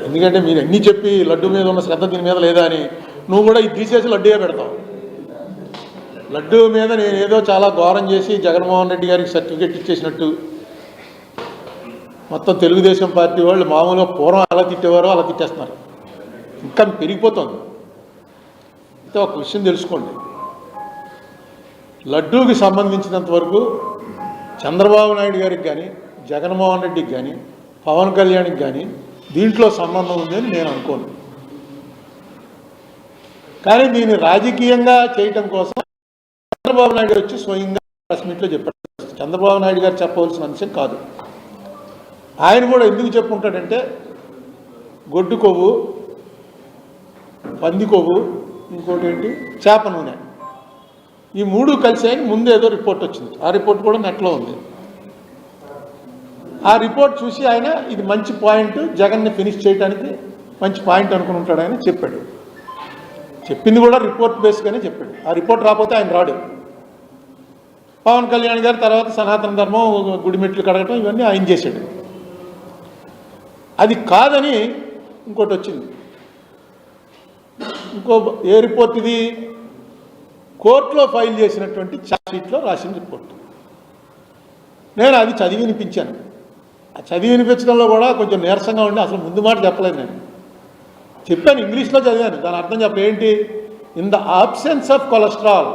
ఎందుకంటే మీరు అన్నీ చెప్పి లడ్డు మీద ఉన్న శ్రద్ధ దీని మీద లేదా అని నువ్వు కూడా ఇది తీసేసి లడ్డూయే పెడతావు. లడ్డు మీద నేను ఏదో చాలా ఘోరం చేసి జగన్మోహన్ రెడ్డి గారికి సర్టిఫికెట్ ఇచ్చేసినట్టు మొత్తం తెలుగుదేశం పార్టీ వాళ్ళు మామూలుగా పూర్వం ఎలా తిట్టేవారో అలా తిట్టేస్తున్నారు. ఇంకా పెరిగిపోతుంది. అయితే ఒక విషయం తెలుసుకోండి, లడ్డూకి సంబంధించినంత వరకు చంద్రబాబు నాయుడు గారికి కానీ జగన్మోహన్ రెడ్డికి కానీ పవన్ కళ్యాణ్కి కానీ దీంట్లో సంబంధం ఉందని నేను అనుకోను. కానీ దీన్ని రాజకీయంగా చేయటం కోసం చంద్రబాబు నాయుడు వచ్చి స్వయంగా ప్రెస్ మీట్లో చెప్పాడు. చంద్రబాబు నాయుడు గారు చెప్పవలసిన అంశం కాదు. ఆయన కూడా ఎందుకు చెప్పుకుంటాడంటే గొడ్డు కొవ్వు, పంది కొవ్వు, ఇంకోటి ఏంటి చేప నూనె, ఈ మూడు కలిసి ఆయన ముందు ఏదో రిపోర్ట్ వచ్చింది. ఆ రిపోర్ట్ కూడా నెట్లో ఉంది. ఆ రిపోర్ట్ చూసి ఆయన ఇది మంచి పాయింట్, జగన్ని ఫినిష్ చేయడానికి మంచి పాయింట్ అనుకుని ఉంటాడు ఆయన చెప్పాడు. చెప్పింది కూడా రిపోర్ట్ బేస్గానే చెప్పాడు. ఆ రిపోర్ట్ రాకపోతే ఆయన రాడు. పవన్ కళ్యాణ్ గారు తర్వాత సనాతన ధర్మం, గుడిమెట్లు కడగటం ఇవన్నీ ఆయన చేశాడు. అది కాదని ఇంకోటి వచ్చింది. ఇంకో ఏ రిపోర్ట్ ఇది? కోర్టులో ఫైల్ చేసినటువంటి ఛార్జ్షీట్లో రాసిన రిపోర్ట్. నేను అది చదివి వినిపించాను. ఆ చదివి వినిపించడంలో కూడా కొంచెం నీరసంగా ఉండి అసలు ముందు మాట చెప్పలేదు. నేను చెప్పాను, ఇంగ్లీష్లో చదివాను. దాని అర్థం ఏంటి? In the absence of cholesterol.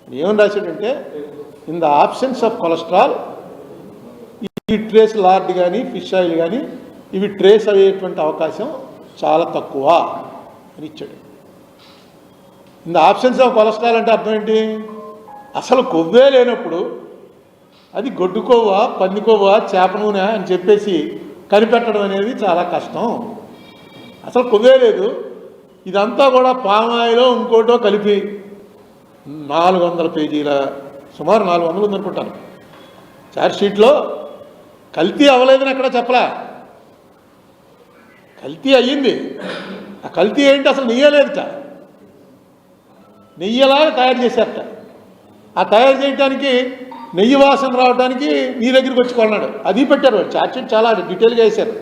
ఏమని రాశాడంటే in the absence of cholesterol ఈ ట్రేస్ లార్డ్ కానీ ఫిష్ ఆయిల్ కానీ ఇవి ట్రేస్ అయ్యేటువంటి అవకాశం చాలా తక్కువ అని ఇచ్చాడు. In the absence of cholesterol అంటే అర్థం ఏంటి? అసలు కొవ్వే లేనప్పుడు అది గొడ్డు కొవ్వ, పంది కొవ్వ, చేప నూనె అని చెప్పేసి కనిపెట్టడం అనేది చాలా కష్టం. అసలు కొవ్వే లేదు. ఇదంతా కూడా పామాయిలో ఇంకోటో కలిపి 400 పేజీల, సుమారు 400 ఉందనుకుంటాను ఛార్జ్షీట్లో. కల్తీ అవ్వలేదని అక్కడ చెప్పలే, కల్తీ అయ్యింది. ఆ కల్తీ ఏంటి? అసలు నెయ్యలేదుట, నెయ్యలాగా తయారు చేశారట. ఆ తయారు చేయడానికి నెయ్యి వాసన రావడానికి నీ దగ్గరికి వచ్చి కొన్నాడు. అది పెట్టారు వాళ్ళు. ఛార్జ్షీట్ చాలా డీటెయిల్గా వేశారు.